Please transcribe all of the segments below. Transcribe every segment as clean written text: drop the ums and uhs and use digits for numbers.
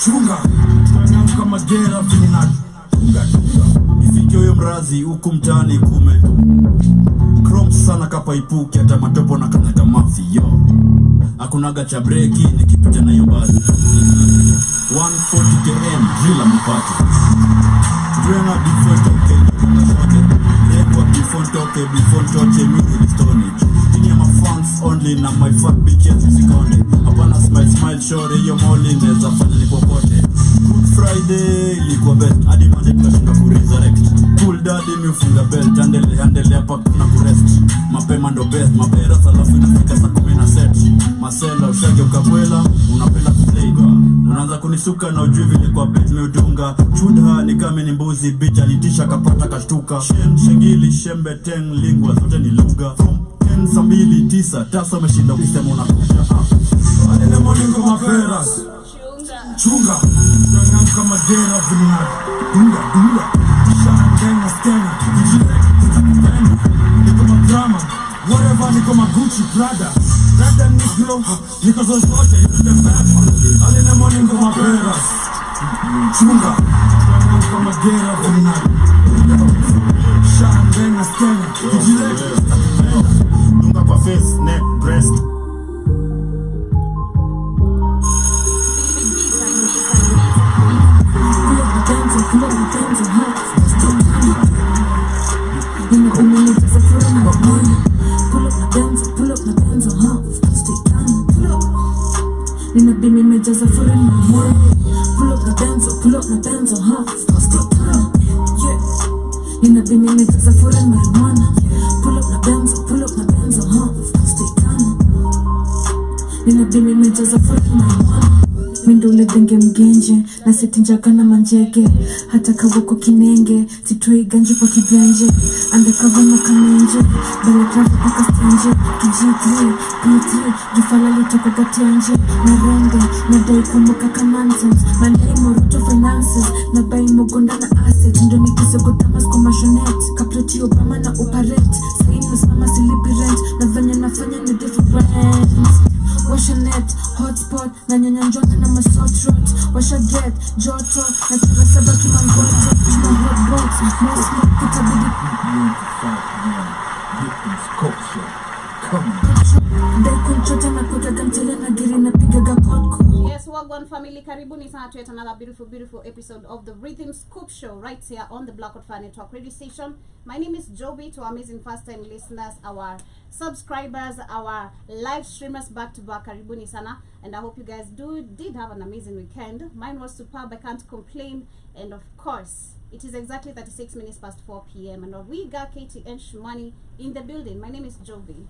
chunga kama gera vina chunga ifike huyo mrazi huku mtaani kume chrome sana kapa ipuki hata matopo na kanaka mafi yo hakunaga cha breki nikipita na hiyo basi 140 km kila mpaka Drena before toke Rekwa before toke me stone ini ya fans only na my fat bitches usikonde hapana smile shore hiyo moli neza fanya ni popote Good Friday ilikuwa best hadi Monday tunashinda ku resurrect Cool daddy miufunga belt andele hapa kuna kurest mapema ndo best mapera salafu inafika saa 10 masela ushage ukakwela unapenda kuplay unaanza kunisuka na ujui vile kwa bet meudunga chudha ni kama ni mbuzi bitch alitisha kapata kashtuka shengili shembe teng lingua zote ni lugha from 10 sambili 9 tasa umeshinda ukisema unakusha Alele morning kwa maferas chunga kama gera vina dunga shana stena niko madrama whatever niko magucci Prada niko zozote Alele morning kwa maferas chunga kama gera vina shana stena dunga kwa face neck breast Just a foot in my head. Pull up the benzo, huh? Stick time, yeah. In the beam, me just a foot in marijuana. Pull up the benzo, huh? Stick time. In the beam, me just a foot in marijuana. Mindole denge mgenje na seti njaka na manjege hata kawako kinenge sitoi ganji kwa kibenje undercover na kamenje bele traffic kwa kastenje G3 P3 jufala litoko gatenje na rende na dai kumbuka kamanzens mandai moruto finances na bai mogonda na assets ndo nikisego tamas kwa mashonet kapleti Obama na operate sainus mama silipi rent na vanya nafanya ni different washa net hotspot na nyanya njonga na masalt rot washa get joto na tunasaba kimangoto tuna hot box no smoke kutabidi Rythm Scoop come on dai kunchota na kuka kantele na giri na pigaga podco. Yes, Wagwan family, karibuni sana to yet another beautiful episode of the Rythm Scoop show right here on the Black Hot Fire Network radio station. My name is Joby. To our amazing first time listeners, our subscribers, our live streamers back to back, karibuni sana, and I hope you guys did have an amazing weekend. Mine was superb, I can't complain, and of course it is exactly 36 minutes past 4 p.m. and we got Katie and Shmani in the building. My name is Joby.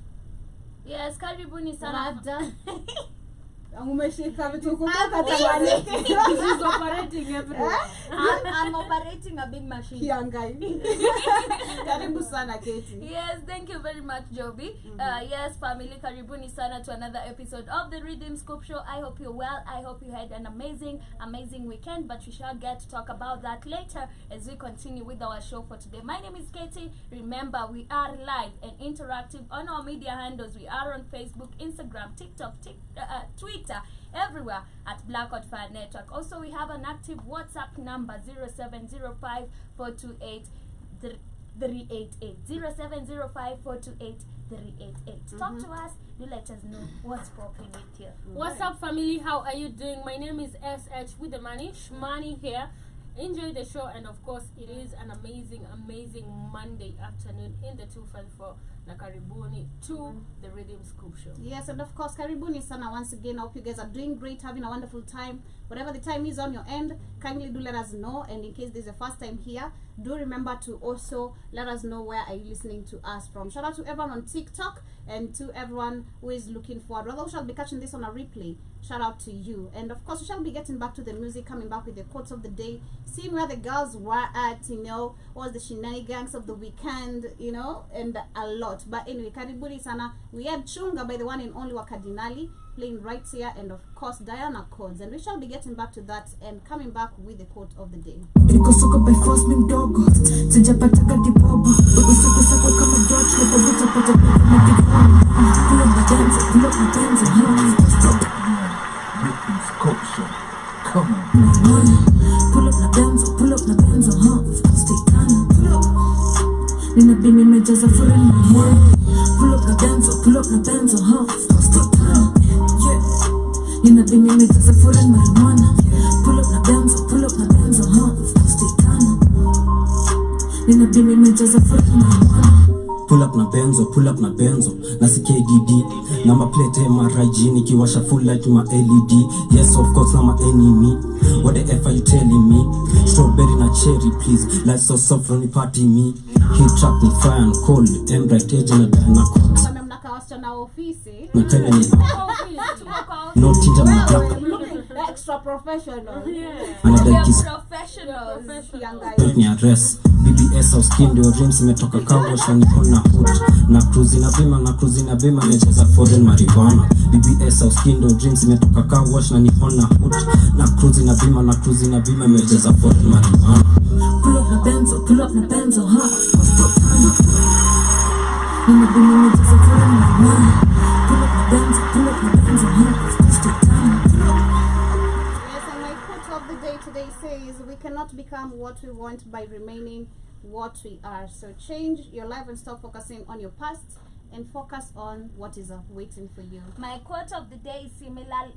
Yes, karibuni sana. Umeshika vitu She's operating everywhere. I'm operating a big machine. Kiangai. Karibu sana Katie. Yes, thank you very much Joby. Yes, family, karibuni sana to another episode of the Rythm Scoop show. I hope you're well. I hope you had an amazing weekend, but we shall get to talk about that later as we continue with our show for today. My name is Katie. Remember, we are live and interactive on our media handles. We are on Facebook, Instagram, TikTok, Twitter, everywhere at Black Hot Fire Network. Also, we have an active WhatsApp number 0705 428 388 0705 428 388. Talk to us. You let us know what's popping with you. What's up, family? How are you doing? My name is SH with the money, Shmani here. Enjoy the show, and of course it is an amazing Monday afternoon in the 254 na karibuni to the Rythm Scoop show. Yes, and of course karibuni sana once again. I hope you guys are doing great, having a wonderful time. Whatever the time is on your end, kindly do let us know, and in case this is the first time here, do remember to also let us know where are you listening to us from. Shout out to everyone on TikTok and to everyone who is looking forward. Although we shall be catching this on a replay, shout out to you. And of course we shall be getting back to the music, coming back with the quotes of the day, seeing where the girls were at, what was the shenanigans of the weekend, and a lot. But anyway, karibuni sana. We had Chunga by the one and only Wakadinali playing right here, and of course Diana Codes, and we shall be getting back to that and coming back with the quote of the day. Rythm Scoop show. Come on. Pull up na benzo, huh? Stay down, pull up. Nina be me just a foreign man. Pull up na benzo, huh? Stay down, yeah. Nina be me just a foreign marijuana. Pull up na benzo, huh? Stay down. Nina be me just a foreign marijuana. Pull up na benzo, nasikia DD. Number plate MRIG, nikiwasha full light my LED. Yes, of course, I'm an enemy. What the F are you telling me? Strawberry na cherry, please. Life so soft, only party me. Heat trap me fire and cold. Bright edge na dana coat. Kama mnaka wasichana ofisi. Na kanya ni no tinja mnataka. Extra professional. Another kiss. Professionals. Young guys. Don't ni arrest. BBS au skin ndio rims imetoka kawash na niko na hood. Na cruise na bima nimecheza foreign marijuana. BBS au skin ndio rims imetoka kawash na niko na hood. Na cruise na bima nimecheza foreign marijuana. Pull up na benzo, huh? Nina be me just a foreign marijuana. Pull up na benzo, huh? Stay down. Yes, and my quote of the day today says, we cannot become what we want by remaining what we are. So change your life and stop focusing on your past and focus on what is waiting for you. My quote of the day is similar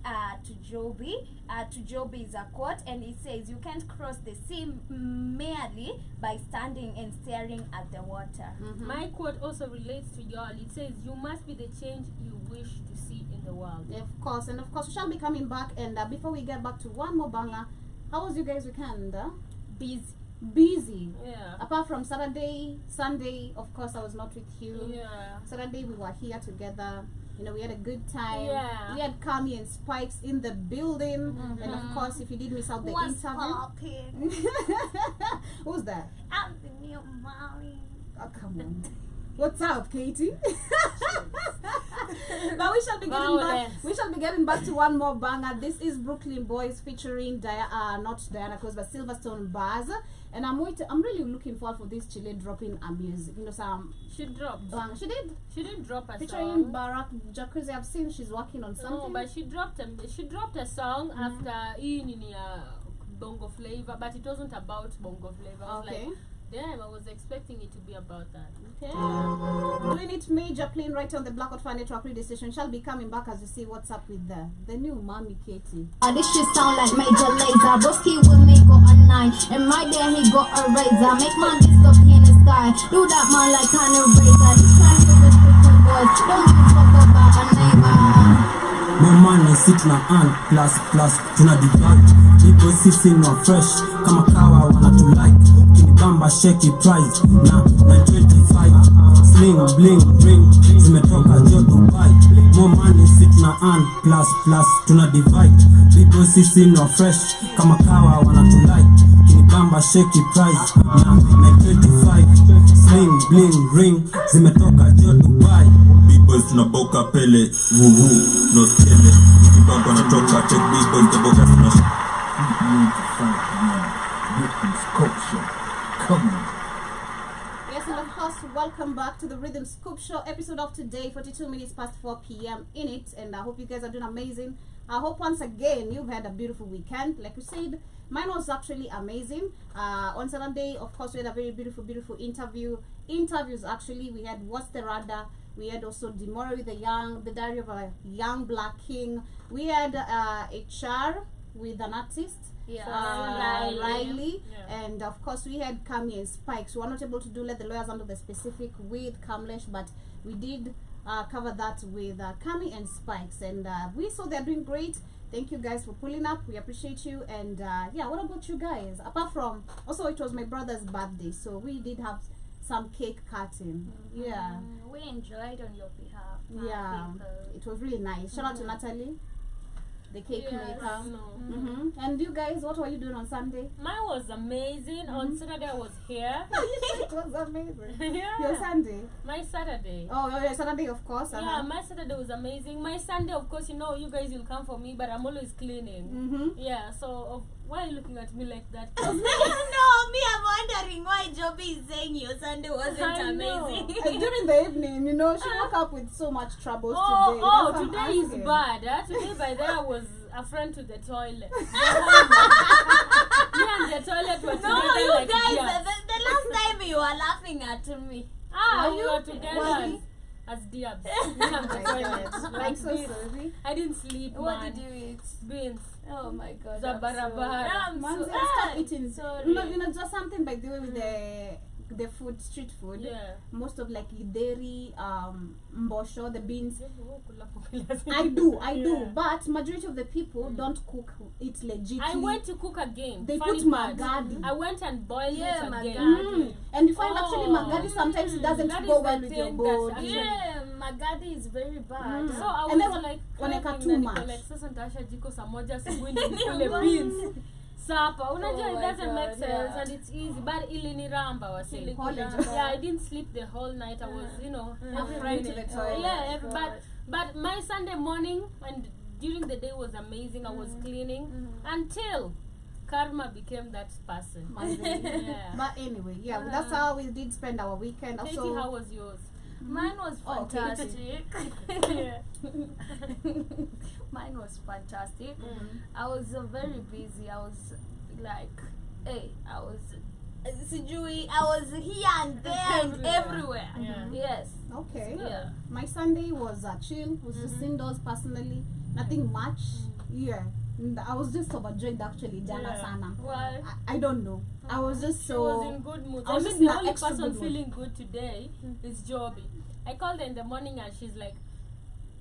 to Joby. To Joby is a quote, and it says, you can't cross the sea merely by standing and staring at the water. My quote also relates to y'all. It says, you must be the change you wish to see in the world. Of course, and of course we shall be coming back, and before we get back to one more banger, how was you guys' weekend? Busy. Yeah. Apart from Saturday, Sunday, of course I was not with you. Yeah. Saturday we were here together. You know, we had a good time. Yeah. We had Kami and Spikes in the building. And of course, if you did miss out the What's interview. poppin'? Who's that? I'm the new Molly. Oh, come on. What's up, Katie? But we shall be getting back. We shall be getting back to one more banger. This is Brooklyn Boys featuring not Diana Cruz but Silverstone Bars. And I'm really looking forward for this Chile dropping a music. You know, some She dropped. she did She didn't drop a featuring song. Barack Jacuzzi. I've seen she's working on something. No, but she dropped a song after in Bongo Flavor, but it wasn't about Bongo Flavor. I was Okay. like, damn, I was expecting it to be about that. Okay. Doing it major playing right on the Black Hot Fire Network radio station. Shall be coming back as you see what's up with the new mommy Katie. This shit sound like Major Lazer. Broski with me go a 9. And right there he got a razor. Make my disappear in the sky. Do that man like kind of razor. This time you with Brooklyn Boys. Don't give a fuck about a neighbor. My money sit na and plus tuna divide. People sitting on fresh kama kawa wana to like. Kinibamba shaky price na 25. Sling bling ring zimetoka jo Dubai. More money sit na and plus tuna divide. People sitting on fresh kama kawa wana to like. Kinibamba shaky price na 25. Sling bling ring zimetoka jo Dubai. Big boys tunaboka pele, woo no skele. Nikibamba natoka, check big boys tunaboka tunash. Rythm Scoop show. Come on. Yes, and of course, welcome back to the Rythm Scoop Show episode of today, 42 minutes past 4 p.m. in it. And I hope you guys are doing amazing. I hope once again you've had a beautiful weekend. Like we said, mine was actually amazing. On Saturday, of course, we had a very beautiful interviews actually. We had What's the Radar. We had also Demora with the Diary of a Young Black King. We had HR with an artist. Riley. Yeah. And of course we had Kami and Spikes. We were not able to do Let the Lawyers Under the Specific with Kamlesh, but we did cover that with Kami and Spikes, and we saw they're doing great. Thank you guys for pulling up. We appreciate you. And yeah, what about you guys? Apart from, also it was my brother's birthday, so we did have some cake cutting. Yeah, We enjoyed on your behalf. yeah, it was really nice. Shout out to Natalie, the cake maker. No. And you guys, what were you doing on Sunday? Mine was amazing. On Saturday I was here. It was amazing. Yeah. Your Sunday? My Saturday. Oh, your Saturday, of course. Yeah, my Saturday was amazing. My Sunday, of course, you know, you guys will come for me, but I'm always cleaning. Yeah, so Why are you looking at me like that? No, me, I'm wondering why Joby is saying your Sunday wasn't I know. amazing. During the evening, you know, she woke up with so much troubles today. Oh, That's what today I'm is asking. bad. Today by then I was a friend to the toilet. Me and the toilet were No, together you like guys, deers. the last time you were laughing at me. We were together as deers. Me and the toilet. I'm Like so this. sorry. I didn't sleep, What man. did you eat? Beans. Oh my god. Zabarabara. I'm so, Manzi, stop eating. sorry. You know, just something by the way with the food, street food. Yeah. Most of like dairy, mbosho, the beans. I I do. But majority of the people don't cook it legitly. I went to cook again. They Funny put part. magadi. I went and boiled Yeah, it again. magadi. And you find actually Oh. magadi sometimes it doesn't That go is well the with your thing that's body. Yeah, magadi is very bad. So I And was then like, waneka craving too na niko much. like sasa nitasha jiko saa moja asubuhi nikule beans. Sapa, unajua Oh it my doesn't God, make sense yeah. and it's easy, but iliniramba wase. Iliniramba. Yeah, I didn't sleep the whole night. I was, you know, Every Friday. night to the toilet. Yeah, Oh, but my Sunday morning and during the day was amazing. I was cleaning until Karma became that person. Yeah. But anyway, yeah, that's how we did spend our weekend. Katie, Also, how was yours? Mine was Oh, okay. fantastic. Yeah. Mine was fantastic. I was very busy. I was like, hey, I was here and there and everywhere. Yeah. Yes. okay. Yeah. My Sunday was chill. Was just indoors personally. Nothing much. Yeah. And I was just overjoyed actually. Jana Yeah. sana. Why? I don't know. I was just She so. was in good mood. I I was mean, just the in an only extra person good mood. feeling good today is Joby. I called her in the morning and she's like,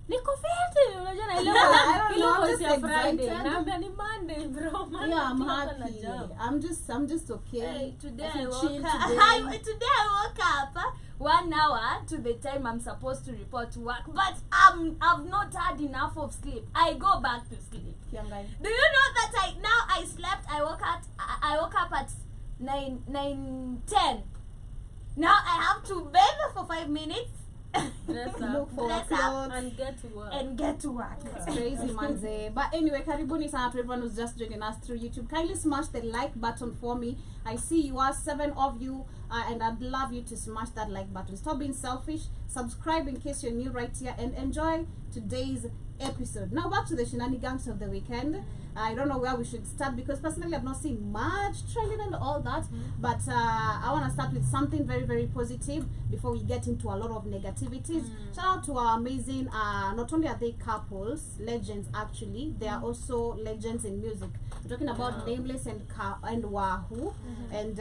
Niko fiti. Unajua na ile I don't know, I'm voice just ya Friday. excited. Naambia ni Monday, bro. Monday Yeah, I'm kila mtu happy. anajam. I'm just okay. Hey, today I I feel woke chill up. today. Today I woke up 1 hour to the time I'm supposed to report to work, but I've not had enough of sleep. I go back to sleep. Kiangai. Do you know that I slept? I woke up at 9:10. Now I have to bathe for 5 minutes Dress Look up for Dress up clothes. and get to work. and get to work. It's crazy, manze. But anyway, karibuni sana to everyone who's just joining us through YouTube. Kindly smash the like button for me. I see you are 7 of you, and I'd love you to smash that like button. Stop being selfish. Subscribe in case you're new right here, and enjoy today's episode. Now back to the shenanigans of the weekend. I don't know where we should start because personally I've not seen much trending and all that. But I want to start with something very, very positive before we get into a lot of negativities. Shout out to our amazing, not only are they couples, legends actually, they are also legends in music. We're talking about Nameless and Wahoo. And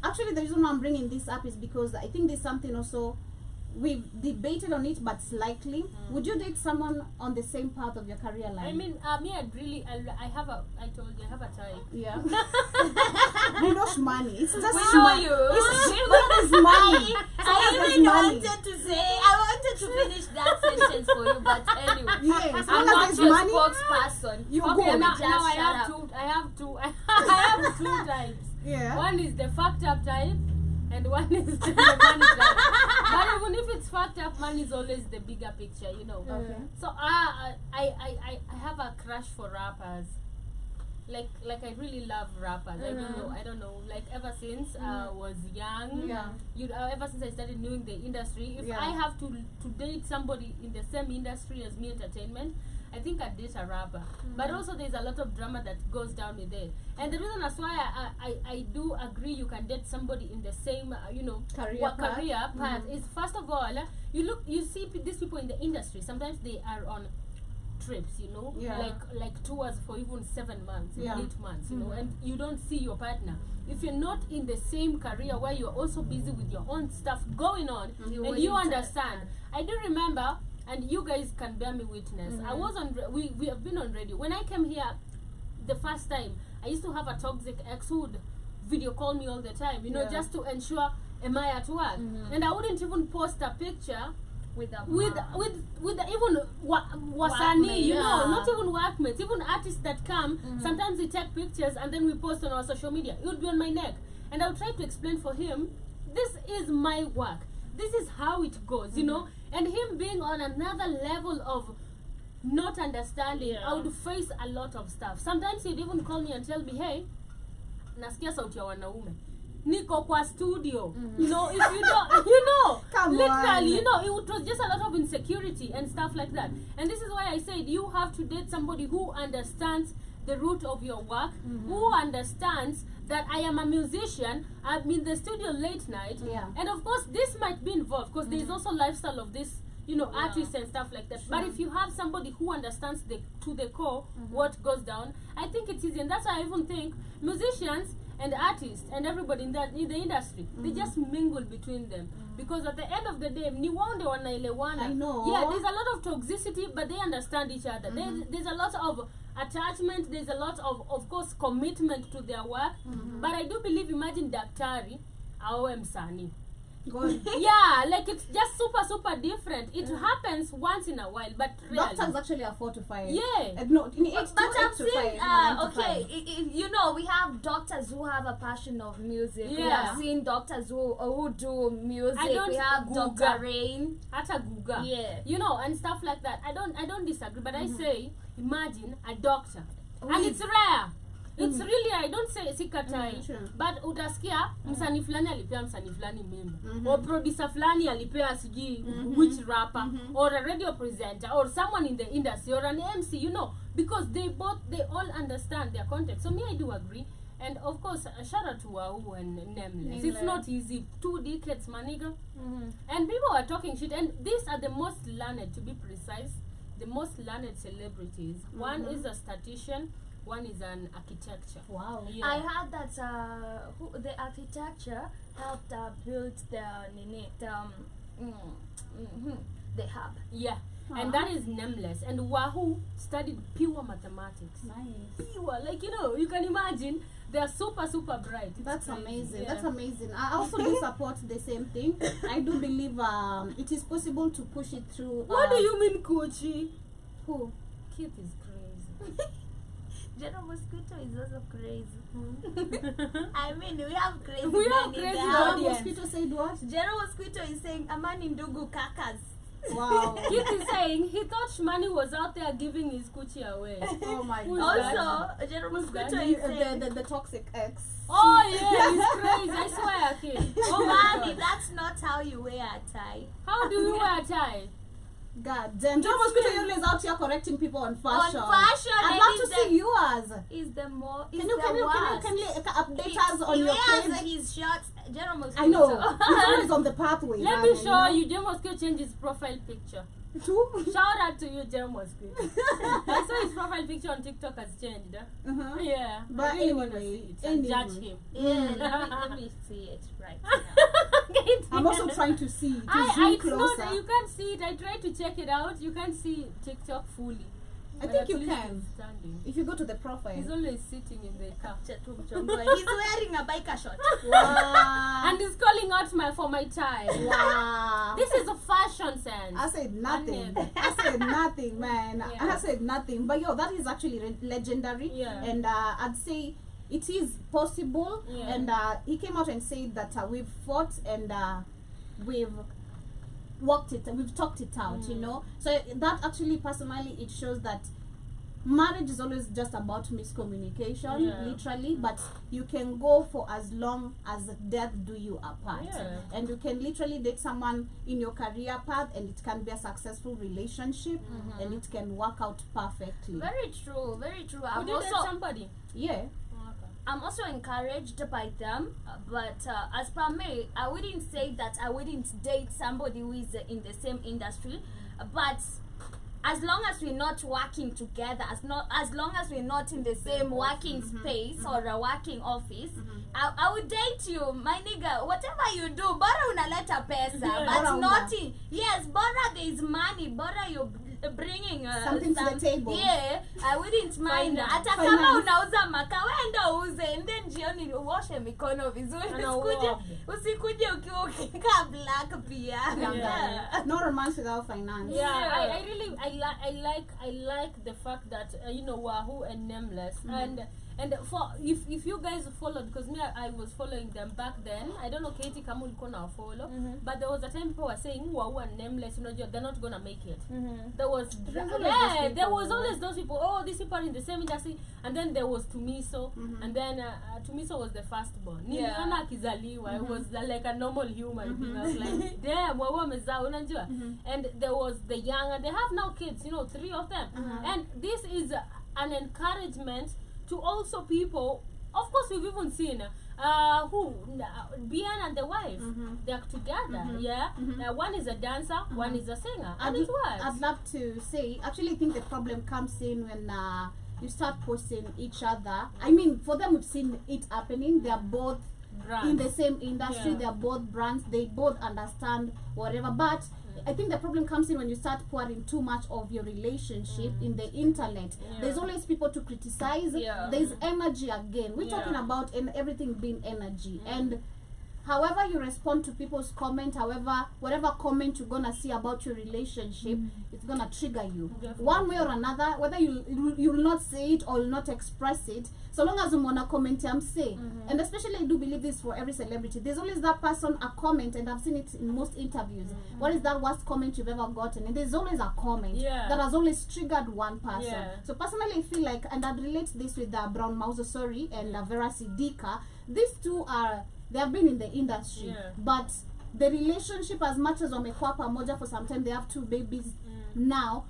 actually the reason why I'm bringing this up is because I think there's something also we've debated on it, but slightly. Would you date someone on the same path of your career line? I mean, me, I told you, I have a type. Yeah. You know money. It's just We know money. you. It's money. I even wanted to say, I wanted to finish that sentence for you, but anyway. Yes, as I'm long not as your there's money, spokesperson. you Okay, go. now just I shut have up. I have two types. Yeah. One is the fucked up type, and one is the money type. But even if it's fucked up, money is always the bigger picture, you know. Okay. So I have a crush for rappers. Like I really love rappers. I don't know. Like ever since I was young, Yeah. ever since I started knowing the industry, if Yeah. I have to date somebody in the same industry as me, entertainment, I think I'd date a rapper. But also there's a lot of drama that goes down with it. And the reason that's why I do agree you can date somebody in the same Career path. career path is, first of all, you see these people in the industry, sometimes they are on trips, Yeah. like tours for even 7 months, Yeah. 8 months, and you don't see your partner. If you're not in the same career where you're also busy with your own stuff going on, You and you wouldn't understand. I do remember, and you guys can bear me witness, I was on we have been on radio. When I came here the first time, I used to have a toxic ex who would video call me all the time, Yeah. just to ensure am I at work. And I wouldn't even post a picture With a with even wasani, Workmates, not even workmates, even artists that come. Sometimes we take pictures and then we post on our social media. It would be on my neck, and I'll try to explain for him, this is my work, this is how it goes, and him being on another level of not understanding, I would face a lot of stuff. Sometimes he'd even call me and tell me, hey, nasikia sauti ya wanaume. Niko kwa studio. You know, if you don't, you know, Come literally, on. you know, it was just a lot of insecurity and stuff like that. And this is why I said you have to date somebody who understands the root of your work, who understands that I am a musician, I'm in the studio late night, and of course this might be involved because there is also lifestyle of this, you know, artists and stuff like that. But if you have somebody who understands to the core what goes down, I think it's easy. And that's why I even think musicians and artists and everybody in the industry, they just mingle between them. Because at the end of the day, ni wande wanaelewana. I know. Yeah, there's a lot of toxicity, but they understand each other. There's a lot of attachment, there's a lot of course, commitment to their work. But I do believe, imagine daktari, awe msanii. God. Yeah, like it's just super different. It happens once in a while, but really. Doctors actually are 4 to 5. Yeah. No, in 8 But to I've 5. seen, 9 to okay, 5. you know, we have doctors who have a passion of music. We Yeah. have seen doctors who do music. I don't We have Guga. Dr. Rain. Hata Guga. Yeah. You know, and stuff like that. I don't disagree, but I say, imagine a doctor. And it's rare. It's really, I don't say sikatai, Sure. but utasikia msanii fulani alipea msanii fulani member, or producer fulani alipea sijui which rapper, or a radio presenter, or someone in the industry, or an MC, you know, because they all understand their context. So me, I do agree. And of course, a shout out to Wahoo and Nameless. It's not easy. 2 decades, maniga. And people are talking shit. And these are the most learned, to be precise, the most learned celebrities. One is a statistician. One is an architecture. Wow. Yeah. I heard that the architecture helped build the hub. Yeah. And that is Nameless. And Wahoo studied pure mathematics. Nice. Pure. Like, you know, you can imagine they are super bright. It's That's crazy. amazing. Yeah. That's amazing. I also do support the same thing. I do believe it is possible to push it through. What do you mean, Kochi? Who? Keith is crazy. General Mosquito is also crazy. I mean, we have crazy We men have in crazy the men. house. Audience. Mosquito said what? General Mosquito is saying, Amani Ndugu Kakas. Wow. Keith is saying he thought Shmani was out there giving his Kuchi away. Oh my Who's god. that? Also, General Mosquito The, is saying, the toxic ex. Oh yeah, he's crazy. I swear, kid. Oh my Mommy, god. that's not how you wear a tie. How do you wear a tie? God damn. John Mosquito you're always out here correcting people on fashion. On fashion, I'd and love to is see yours. Is the more is Can you the worst. update us on he your wears page? his shorts. General Mosquito. I know. He's always on the pathway. Let man, me show you. Jim Mosquito changed his profile picture. Who? Shout out to you, Jim Mosquito. I saw his profile picture on TikTok has changed. Uh-huh. Yeah. But I really want to anyway, see it and judge him. Yeah, let me see it right now. I'm also trying to see. To I zoom it's closer. not, you can't see it. I tried to check it out. You can't see TikTok fully. I But think at you least can. he's standing. If you go to the profile. He's always sitting in the car. He's wearing a biker short. Wow. And he's calling out for my tie. Wow. This is a fashion sense. I said nothing. Onion. I said nothing, man. Yeah. I said nothing. But yo, that is actually legendary. Yeah. And I'd say it is possible. Yeah. And he came out and said that we've fought and we've worked it. We've talked it out. You know. So that actually, personally, it shows that marriage is always just about miscommunication, Yeah. literally, but you can go for as long as death do you apart. Yeah. And you can literally date someone in your career path and it can be a successful relationship and it can work out perfectly. Very true, very true. Would you date somebody? Yeah. I'm also encouraged by them, but as per me, I wouldn't say that I wouldn't date somebody who is in the same industry, but as long as we're not working together, as long as we're not in the same working space or a working office, I would date you, my nigga. Whatever you do, bora unaleta pesa, but Bora not in, yes, bora there is money, bora you bringing Something to the table. Yeah, I wouldn't mind. Finance. Hata kama unauza maka wenda uuze and then jioni uoshe mikono vizuri. Usikuje ukiwa ukikaa black pia. Yeah. No romance without finance. Yeah, I like the fact that you know Wahoo and Nameless And for if you guys followed, because me I was following them back then. I don't know Katie kama ulikuwa na follow, but there was a time people were saying who are nameless, you know, they're not gonna make it. There was there was always those people. Oh, these people are in the same industry, and then there was Tumiso, and then Tumiso was the firstborn. Niliona akizaliwa, it was like a normal human being. I was like, damn, wawa mezao unajua. And there was the young, and they have now kids, you know, 3 of them. And this is an encouragement to also people. Of course, we've even seen Bian and the wife, they're together. One is a dancer, one is a singer, and it works. I'd love to say, actually, I think the problem comes in when you start posting each other. I mean, for them, we've seen it happening. They are both in the same industry. They are both brands. They both understand whatever. But I think the problem comes in when you start pouring too much of your relationship in the internet. There's always people to criticize. There's energy again. We're talking about everything being energy. And however you respond to people's comment, whatever comment you're gonna see about your relationship, it's gonna trigger you one way or another, whether you will not say it or will not express it. So long as you wanna comment, say. And especially I do believe this for every celebrity. There's always that person, a comment, and I've seen it in most interviews. What is that worst comment you've ever gotten? And there's always a comment that has always triggered one person. So personally, I feel like, and I'd relate this with Brown Mouse, and Vera Sidika. These two they have been in the industry, but the relationship, as much as wamekuwa pamoja for some time, they have 2 babies now.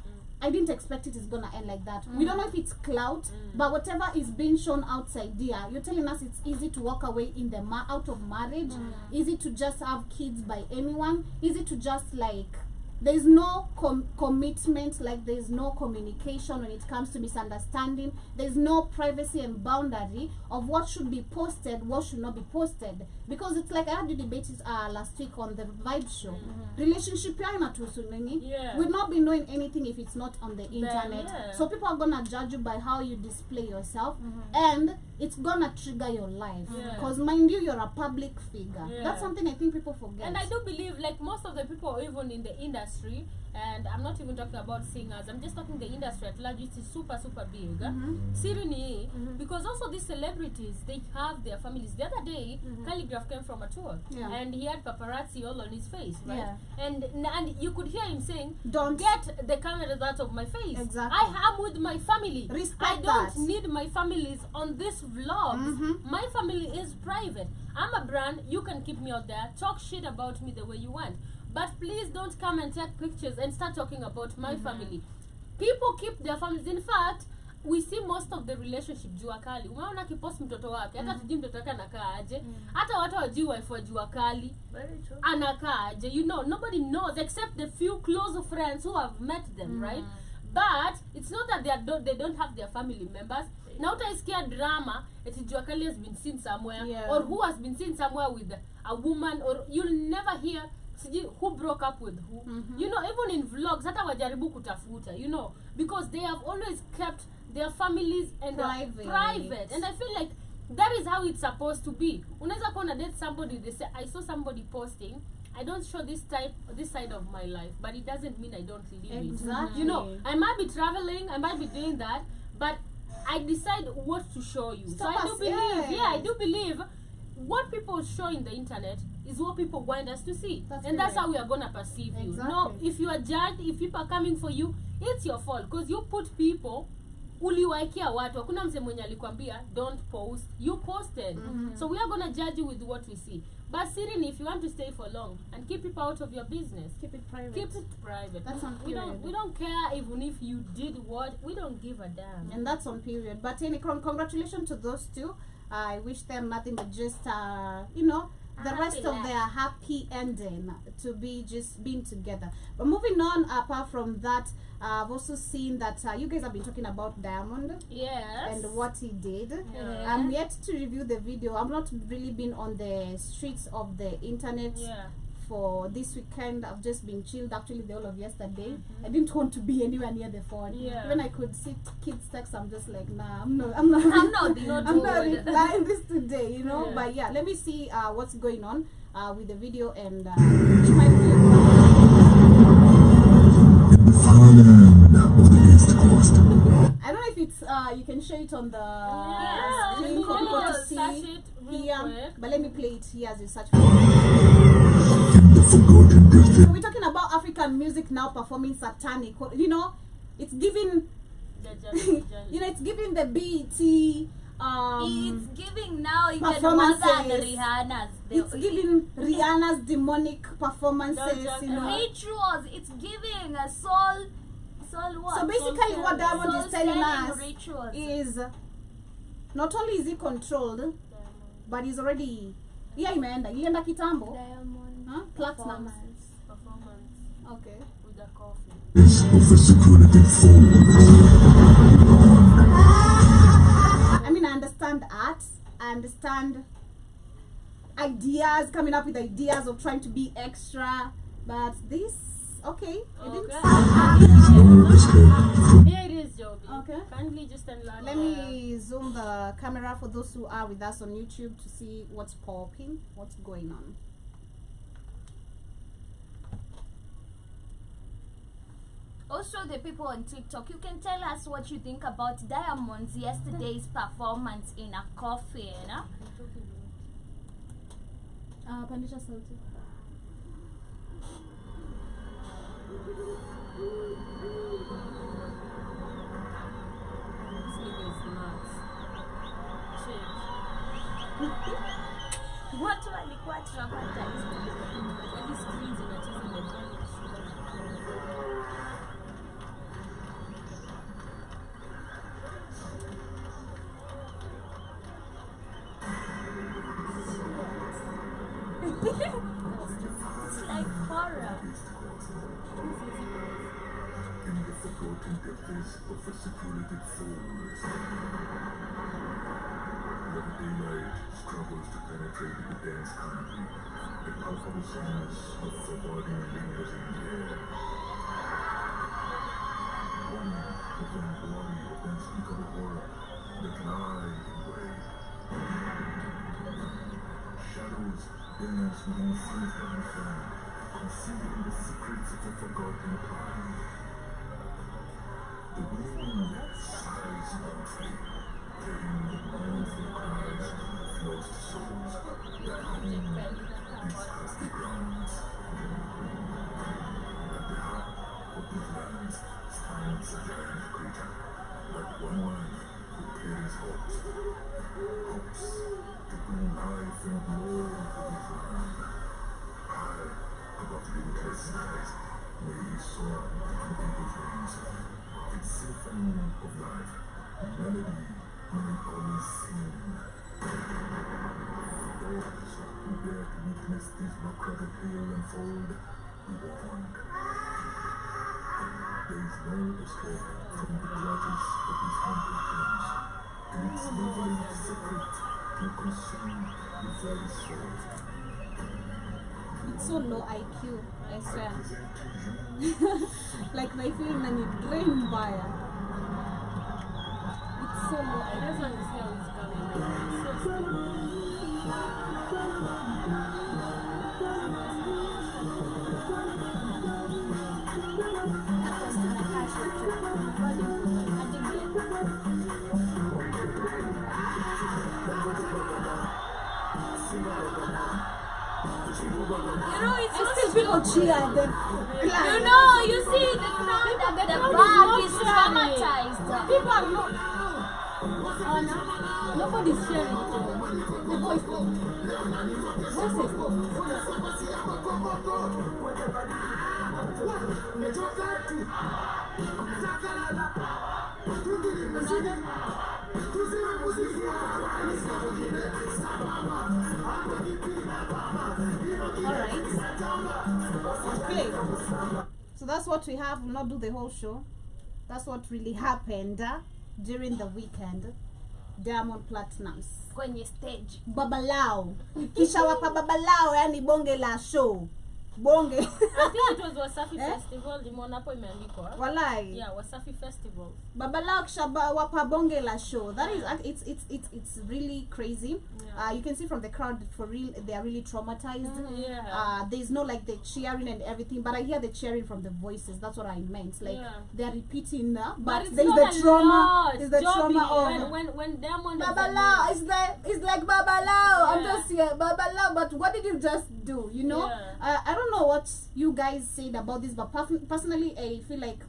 I didn't expect it is gonna end like that. We don't know if it's clout, but whatever is being shown outside there, you're telling us it's easy to walk away in the out of marriage, easy to just have kids by anyone, easy to just like. There's no commitment, like there's no communication when it comes to misunderstanding. There's no privacy and boundary of what should be posted, what should not be posted. Because it's like I had to debate it last week on the Vibe show. Relationship we'll not be knowing anything if it's not on the internet. So people are gonna judge you by how you display yourself, and it's gonna trigger your life. Because mind you, you're a public figure. That's something I think people forget. And I do believe, like most of the people, even in the industry, and I'm not even talking about singers, I'm just talking the industry at large, which is super big. Sirini, because also these celebrities, they have their families. The other day, Calligraph came from a tour, and he had paparazzi all on his face, right? And you could hear him saying, "Don't get the cameras out of my face. I am with my family. I don't need my families on this vlog. My family is private. I'm a brand. You can keep me out there. Talk shit about me the way you want. But please don't come and take pictures and start talking about my family." People keep their families. In fact, we see most of the relationship jua kali. Umeona kipost mtoto wake, hata tujui mtoto wake anakaa aje. Hata watu wajui wife wa jua kali anakaa aje. You know, nobody knows except the few close friends who have met them, right? But it's not that they don't have their family members. Now utaisikia drama, it's jua kali has been seen somewhere, or who has been seen somewhere with a woman, or you'll never hear who broke up with who. You know, even in vlogs, hata wajaribu kutafuta, you know, because they have always kept their families and private. And I feel like that is how it's supposed to be. Unaweza kuwa na date somebody, they say, I saw somebody posting, I don't show this side of my life, but it doesn't mean I don't live it. You know, I might be traveling, I might be doing that, but I decide what to show you. So I do believe what people show in the internet is what people want us to see. That's how we are going to perceive you. No, if you are judged, if people are coming for you, it's your fault. Because you put people, uliwaikia watu. Hakuna mse mwenye alikwambia, don't post. You posted. So we are going to judge you with what we see. But Sirini, if you want to stay for long and keep people out of your business, keep it private. Keep it private. That's on period. We don't care even if you did what. We don't give a damn. And that's on period. But congratulations to those two. I wish them nothing but just, you know, the rest of their happy ending to be just being together. But moving on, apart from that, I've also seen that you guys have been talking about Diamond. And what he did. I'm yet to review the video. I've not really been on the streets of the internet for this weekend. I've just been chilled actually the whole of yesterday. I didn't want to be anywhere near the phone. When I could see kids text, I'm just like, nah, I'm not replying this today, you know. But yeah, let me see what's going on with the video, and it might be I don't know if it's you can show it on the Yeah, screen for people to search see it real here. quick. But let me play it here as you search for it. So we're talking about African music now performing satanic. You know, it's giving it's giving the BET it's giving now even more than Rihanna's. It's giving Rihanna's demonic performances, rituals. It's giving a soul what? So basically what Diamond is telling us rituals. is not only is he controlled, but he's already ilienda kitambo. Diamond. Huh? Platinum. Performance Okay. with the coffee. I mean, I understand art. I understand ideas, coming up with ideas of trying to be extra, but this, okay. Here it is, Joby. Okay. Kindly just enlarge. Let me zoom the camera for those who are with us on YouTube to see what's popping, what's going on. Also, the people on TikTok, you can tell us what you think about Diamond's yesterday's performance in a coffee, you know? Pandisha sauti. This nigga is nuts. Watu walikuwa traumatized. Hadi screens inacheza mezani ya shule. It's like horror. In the forgotten depths of a secluded forest, where the daylight struggles to penetrate the dense country, the palpable sense of foreboding lingers in the air. One of the glory of the unspeakable horror that lie in wait. Shadows dance within faith and fan, concealing the secrets of a forgotten time. The wind sighs mournfully, carrying the mournful cries of lost souls that haunt these dusty grounds. At the heart of these lands stands a giant creature, like one man who carries hopes. Hopes to bring life and glory to this land. High above limitless skies, may he soar on eagle's wings. Its symphony of life, melody may always sing. Those who dare to witness this macabre tale unfold, be warned. There is no escape from the clutches of these haunted dreams, and its leveling secret will consume the very soul. It's so low IQ, I swear. Like my feeling and it drained by it. It's so low I IQ. just want to see how it's coming. It's so stupid. It's Still people cheer at them. you see the crowd at the back is traumatized. People are not. Nobody's sharing it. The voice. Voices. Alright. Okay. So that's what we have. We'll not do the whole show. That's what really happened during the weekend. Diamond Platinums Kwenye stage. Babalao kisha wapa Babalao, yani bonge la show. bonge. I think it was Wasafi Festival. Nimeona hapo imeandikwa. Walai. Yeah, Wasafi Festival. Babalao kishaba wapa bonge la show. That is it's really crazy. Yeah. You can see from the crowd, for real, they are really traumatized. Yeah. There's no like the cheering and everything, but I hear the cheering from the voices. That's what I meant. Like they are repeating, but it's there's not the a trauma. lot. There's the Joby, trauma of when Diamond Babalao. It's like Babalao. I'm just here, Babalao. But what did you just do? You know, I don't know what you guys said about this, but personally, I feel like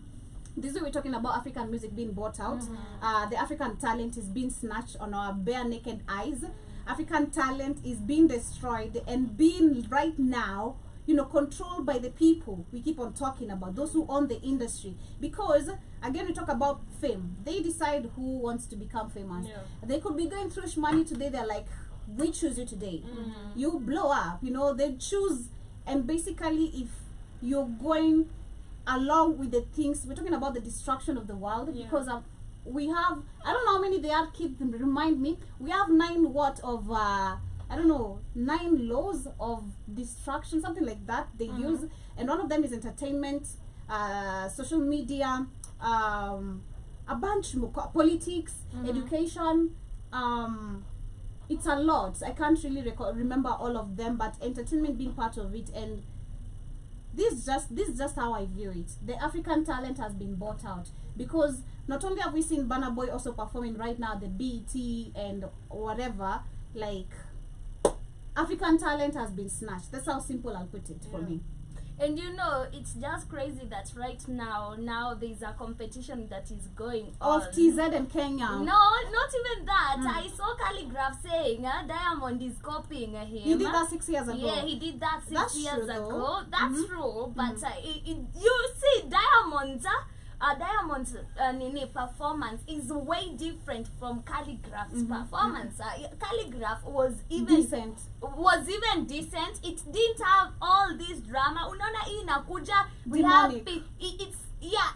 this is we're talking about African music being bought out. The African talent is being snatched on our bare naked eyes. African talent is being destroyed and being right now, you know, controlled by the people we keep on talking about, those who own the industry. Because again, we talk about fame. They decide who wants to become famous. They could be going through money today. They're like, we choose you today. You blow up, you know, they choose. And basically, if you're going along with the things, we're talking about the destruction of the world, because we have, I don't know how many they are, keep them, remind me, we have 9 laws of destruction, something like that they use, and one of them is entertainment, social media, a bunch more, politics, education, it's a lot. I can't really remember all of them, but entertainment being part of it. And this is just how I view it. The African talent has been bought out, because not only have we seen Burna Boy also performing right now the BET and whatever, like African talent has been snatched. That's how simple I'll put it for me. And you know, it's just crazy that right now there's a competition that is going on. Of TZ and Kenya. No, not even that. I saw Calligraph saying Diamond is copying him. He did that 6 years ago. Yeah, he did that 6 That's years true, ago. though. That's true. But you see, Diamond's performance is way different from Calligraph's performance. Calligraph was even decent. It didn't have all this drama. Unaona hii inakuja, we Demonic. have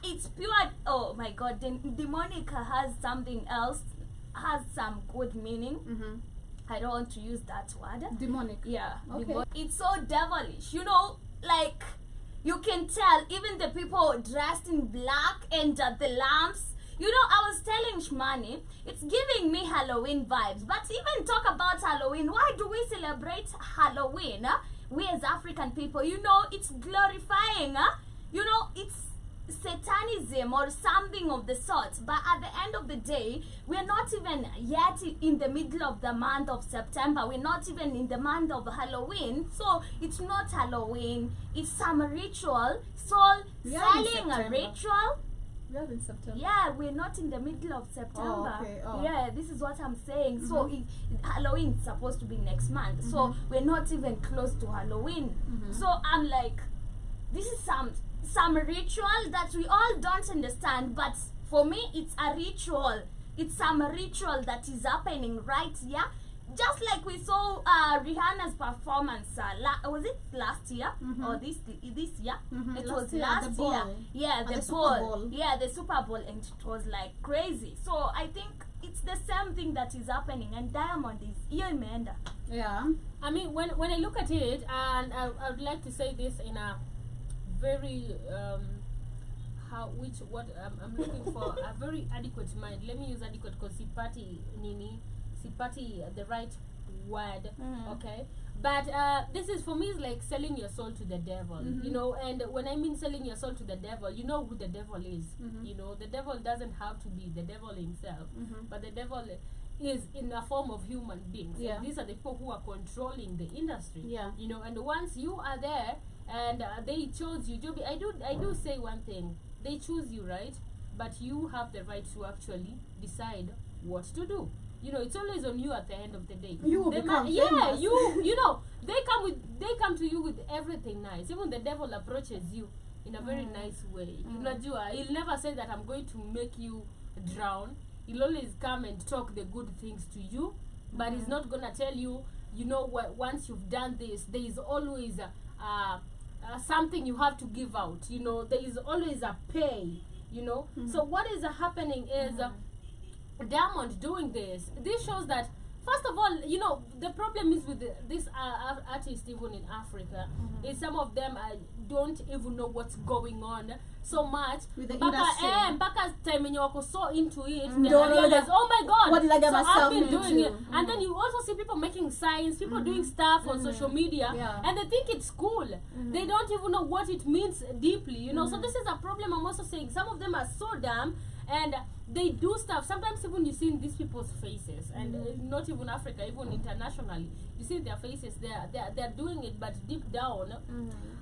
it's pure. Oh my God, demonic has something else, has some good meaning. I don't want to use that word. Demonic. Yeah. Okay. It's so devilish, you know, like you can tell even the people dressed in black and the lamps. You know, I was telling Shmani, it's giving me Halloween vibes. But even talk about Halloween, why do we celebrate Halloween? We as African people, you know, it's glorifying, you know, it's satanism or something of the sort. But at the end of the day, we're not even yet in the middle of the month of September. We're not even in the month of Halloween. So it's not Halloween, it's some ritual. So selling a ritual. We are in September. Yeah, we're not in the middle of September. Oh, okay. Oh. Yeah, this is what I'm saying. So Halloween is supposed to be next month. So we're not even close to Halloween. So I'm like, this is some ritual that we all don't understand, but for me it's a ritual. It's some ritual that is happening right here. Just like we saw Rihanna's performance, was it last year or this year? It was last year. Yeah, the Super Bowl. Yeah, the Super Bowl, and it was like crazy. So I think it's the same thing that is happening, and Diamond is here in Menda. Yeah. I mean, when I look at it, and I would like to say this in a very I'm looking for a very adequate mind. Let me use adequate because sipati the right word, okay? But this is, for me, is like selling your soul to the devil, you know. And when I mean selling your soul to the devil, you know who the devil is. You know, the devil doesn't have to be the devil himself, but the devil is in the form of human beings. Yeah. And these are the people who are controlling the industry. Yeah. You know, and once you are there and they chose you, Joby, I do say one thing: they choose you, right? But you have the right to actually decide what to do. You know, it's always on you at the end of the day. You will become yeah, famous. you know, they come to you with everything nice. Even the devil approaches you in a very nice way. He'll never say that I'm going to make you drown. He'll always come and talk the good things to you, but he's not gonna tell you, you know what, once you've done this, there is always something you have to give out. You know, there is always a pay, you know. So what is happening is Diamond doing this shows that first of all, you know, the problem is with this artists even in Africa, is some of them don't even know what's going on so much. With the industry. Mpaka time when you're so into it, they Don't know realize, that- oh my God, what did I get so myself I've been into? doing it. And then you also see people making signs, people doing stuff on social media, Yeah. and they think it's cool. They don't even know what it means deeply, you know. So this is a problem. I'm also saying some of them are so dumb, and they do stuff. Sometimes even you see in these people's faces, and not even Africa, even internationally, you see their faces. They're doing it, but deep down,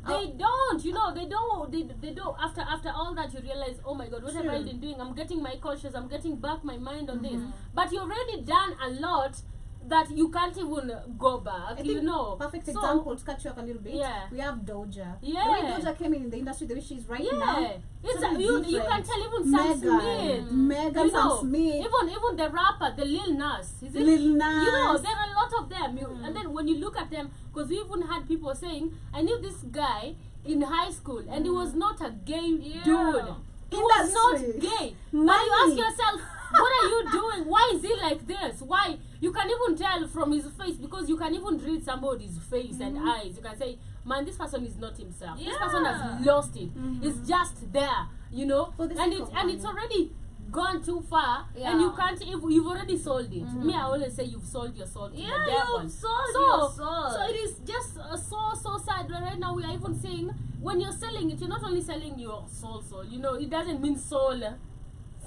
they don't. You know, they don't. They don't. After all that, you realize, oh my God, what have I been doing? I'm getting my conscious. I'm getting back my mind on this. But you've already done a lot that you can't even go back. I You think know. perfect So, example to cut you off a little bit. Yeah. We have Doja. Yeah. The way Doja came in the industry, the way she's right now. Yeah, it's totally you different. can tell even Sam Smith. Megan, You Sam know, Smith, even the rapper, the Lil Nas, is it? Lil Nas. You know, there are a lot of them. And then when you look at them, because we even had people saying, I knew this guy in high school, and he was not a gay dude. He was not Industry. gay. But Money. you ask yourself, what are you doing? Why is he like this? Why? You can even tell from his face, because you can even read somebody's face and eyes. You can say, man, this person is not himself. This person has lost it. It's just there, you know. For the And sake it's of and it's already gone too far, and you can't even, you've already sold it. Me, I always say you've sold your soul to the devil. You've sold your soul. So it is just so sad. Right now we are even saying, when you're selling it, you're not only selling your soul, you know, it doesn't mean soul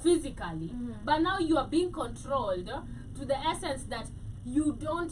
physically, but now you are being controlled to the essence that you don't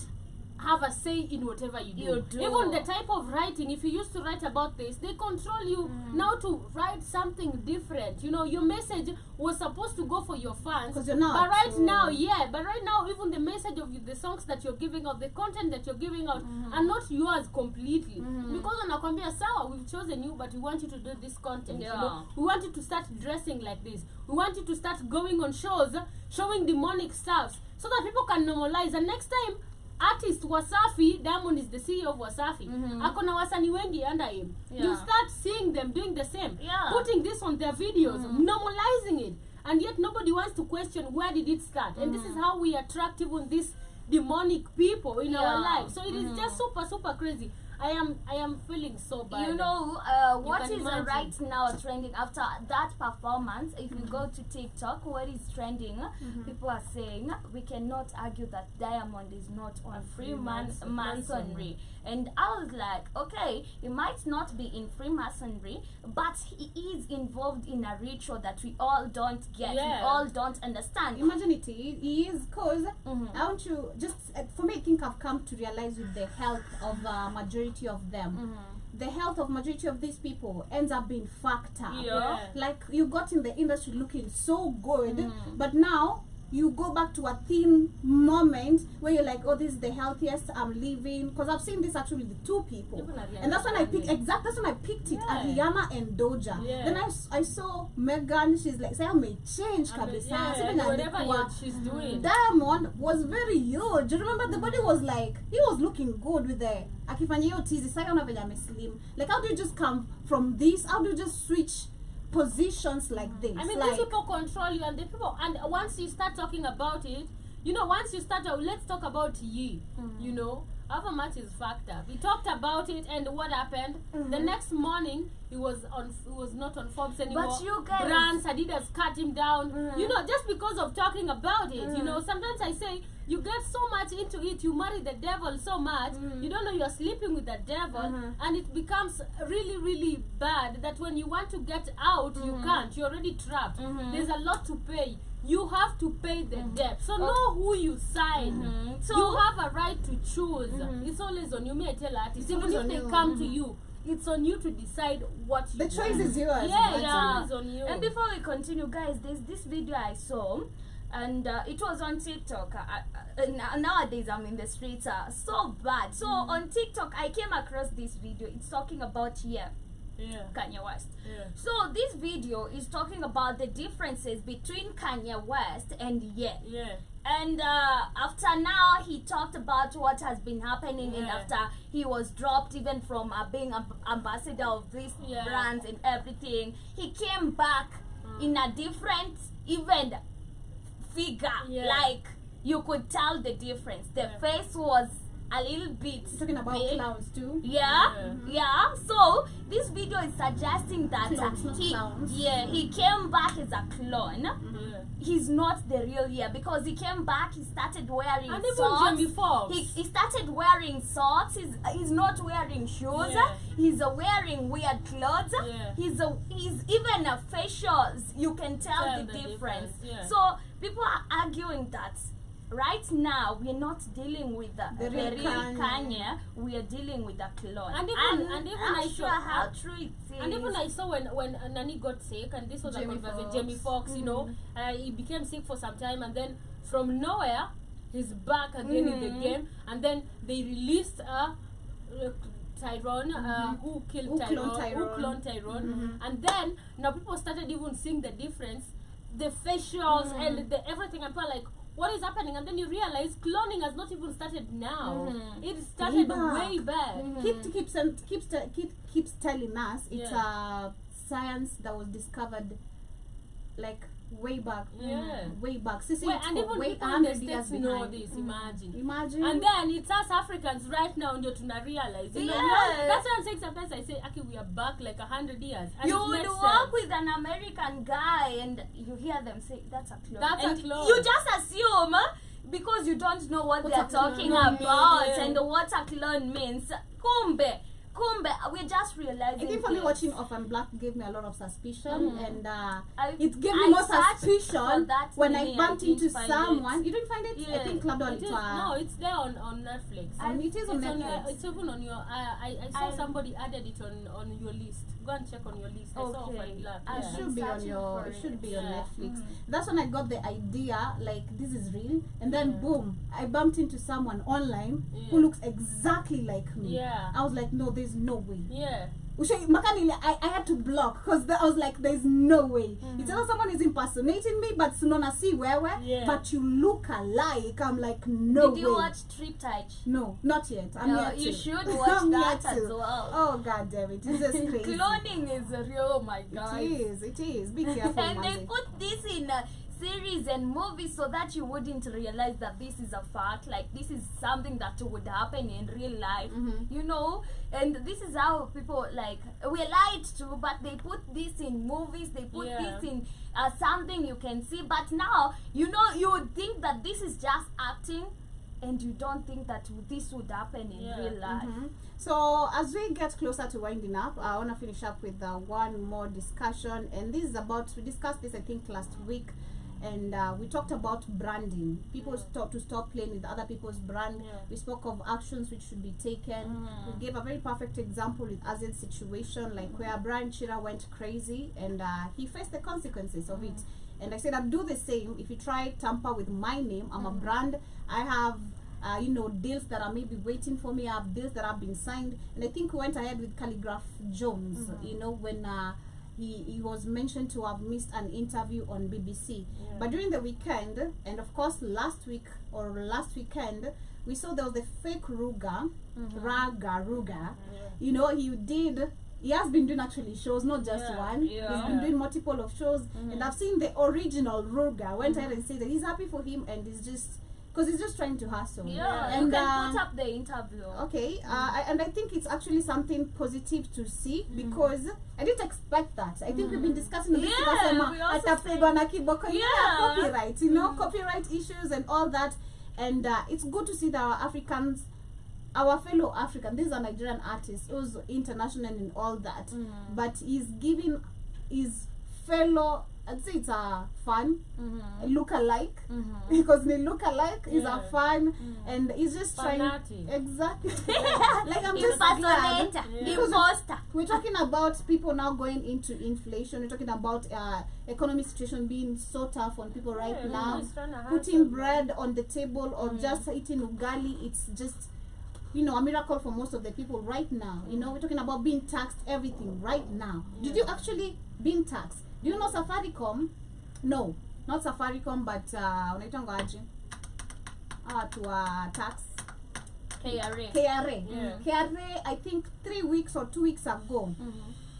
have a say in whatever you do. You do. Even the type of writing, if you used to write about this, they control you now to write something different. You know, your message was supposed to go for your fans, 'Cause you're not. but right now, even the message of the songs that you're giving out, the content that you're giving out, are not yours completely. Because wanakwambia, sawa, we've chosen you, but we want you to do this content. You know? We want you to start dressing like this. We want you to start going on shows, showing demonic stuff, so that people can normalize. And next time, artist Wasafi, Diamond is the CEO of Wasafi, akona wasani wengi under him. You start seeing them doing the same, putting this on their videos, normalizing it, and yet nobody wants to question where did it start. And this is how we attract even these demonic people in our lives. So it is just super crazy. I am feeling so bad. You know, what can is imagine. right now trending after that performance? If you go to TikTok, what is trending? People are saying we cannot argue that Diamond is not on Freemasonry. And I was like, okay, he might not be in Freemasonry, but he is involved in a ritual that we all don't get, we all don't understand. Imagine it, he is, because I want you, just for me, I think I've come to realize with the health of majority of them, the health of majority of these people ends up being fucked up. Like, you got in the industry looking so good, but now you go back to a thin moment where you're like, oh, this is the healthiest I'm living. Because I've seen this actually with two people, and that's when I picked that's when I picked it, Ariana and Doja. Then I saw Megan. She's like, say I may change kabisa. and whatever she's doing. Diamond was very huge. Remember, the body was like, he was looking good with the akifanya hiyo tizi. Sasa ona venye ameslim. Like, how do you just come from this? How do you just switch positions like this? I mean, like, these people control you, and the people, and once you start talking about it, you know, once you start, let's talk about Yi. You know, our match is fucked up. We talked about it, and what happened? The next morning, he was not on Forbes anymore. But you guys, brands, Adidas cut him down. You know, just because of talking about it. You know, sometimes I say, you get so much into it, you marry the devil so much, you don't know you're sleeping with the devil, and it becomes really bad that when you want to get out, you can't. You're already trapped. There's a lot to pay. You have to pay the debt. So know who you sign. So you have a right to choose. It's always on you. Me, I tell artists, even if they come to you, it's on you to decide what you the choice is yours. It's on you. And before we continue, guys, there's this video I saw, and it was on TikTok. Nowadays I'm in the streets, so bad. So on TikTok I came across this video. It's talking about Kanye West. So this video is talking about the differences between Kanye West and And after now, he talked about what has been happening, and after he was dropped even from being ambassador of these brands and everything, he came back in a different even figure. Like, you could tell the difference. The face was a little bit Talking about big. clowns too. Yeah. So this video is suggesting that Clones, not clowns. he came back as a clone. He's not the real because he came back. He started wearing And even socks. Jamie Foxx. He started wearing socks. He's not wearing shoes. Yeah. He's wearing weird clothes. Yeah. He's even facials. You can tell the difference. Yeah. So people are arguing that right now we're not dealing with the real real Kanye. Kanye. We are dealing with a clone. And even I'm I not sure saw how true it is. And even I saw when Nani got sick, and this was Jamie like Foxx. Jamie Foxx, you know, he became sick for some time, and then from nowhere he's back again in the game, and then they released Tyrone, who killed Who cloned Tyrone, who cloned Tyrone, and then now people started even seeing the difference, the facials and the everything, and people are like, what is happening? And then you realize cloning has not even started now. It started way back. Keeps telling us it's a science that was discovered like way back. Way back. Well, and even way people in the 100 years States know behind. this, imagine. Imagine. And then it's us Africans right now ndio tuna realize. You know, Yeah. that's why I'm saying sometimes I say, okay, we are back like 100 years. And You it would makes walk sense. with an American guy and you hear them say, that's a clone. That's a And clone. You just assume because you don't know what they're a clone talking means, about yeah. and what a clone means. Kumbe, we're just realizing. I think for me things. watching Orphan Black gave me a lot of suspicion, and it gave I me more searched for suspicion that when meaning, I bumped I didn't into find someone. it. You didn't find it? I Yeah. think Club It is, no, it's there on Netflix. And it is on It's Netflix. it's even on your. I saw I- somebody added it on your list. Go and check on your list. I saw Okay. Orphan Black. I Yeah. It should be on searching your for it should it. be on Yeah. Netflix. That's when I got the idea like this is real, and then boom, I bumped into someone online who looks exactly like me. Yeah. I was like, no, there's no way. Yeah. I had to block because I was like, there's no way. It's either someone is impersonating me, but Sunona see where, Yeah. but you look alike. I'm like, no Did you way. watch Trip Touch? No, not yet. I'm No, yet you to. should watch I'm that yet as to. well. Oh god damn it! It's just crazy. Cloning is real, oh my god. It is. Be careful, And they Mazi. put this in series and movies so that you wouldn't realize that this is a fact, like this is something that would happen in real life, you know. And this is how people like we're lied to, but they put this in movies, they put Yeah. this in something you can see. But now you know, you would think that this is just acting, and you don't think that this would happen in Yeah. real life. So as we get closer to winding up, I want to finish up with one more discussion, and this is about, we discussed this I think last week, and we talked about branding. People stop playing with other people's brand. We spoke of actions which should be taken. We gave a very perfect example with Azil's situation, like where Brian Chira went crazy and he faced the consequences of it. And I said I'd do the same if you try tamper with my name. I'm a brand. I have deals that are maybe waiting for me. I have deals that have been signed, and I think we went ahead with Calligraph Jones. When he was mentioned to have missed an interview on BBC. But during the weekend, and of course last weekend, we saw there was a fake Ruga. He has been doing actually shows, not just one. He's been doing multiple of shows, and I've seen the original Ruga went ahead and said that he's happy for him, and he's just because he's just trying to hustle. And you can put up the interview. Okay, and I think it's actually something positive to see, because I didn't expect that. I think we've been discussing this copyright, copyright issues and all that, and it's good to see that our Africans, our fellow African, this is a Nigerian artist who's international and all that, but he's giving his fellow, I'd say it's a fan, look-alike, because the look-alike is a fan, and he's just trying, exactly, like I'm just glad. Imposter. We're talking about people now going into inflation. We're talking about economic situation being so tough on people right now, putting bread on the table or just eating ugali. It's just, a miracle for most of the people right now. We're talking about being taxed, everything right now. Did you actually being taxed? Do you know Safaricom? No, not Safaricom, but unaitangaje? To tax. KRA. KRA, I think 3 weeks or 2 weeks ago.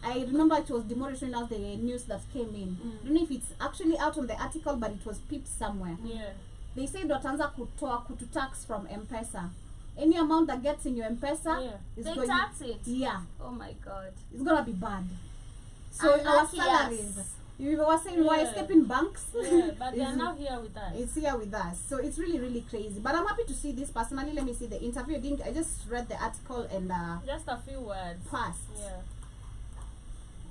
I remember it was demolished as the news that came in. I don't know if it's actually out on the article, but it was pipped somewhere. they said wataanza kutu tax from M-Pesa. Any amount that gets in your M-Pesa is They going tax it. Yeah. Oh my God. It's gonna be bad. So our Unlucky salaries, us. you were saying we were escaping banks. Yeah, but they are now here with us. It's here with us. So it's really, really crazy. But I'm happy to see this personally. Let me see the interview. I just read the article and Just a few words. passed. Yeah.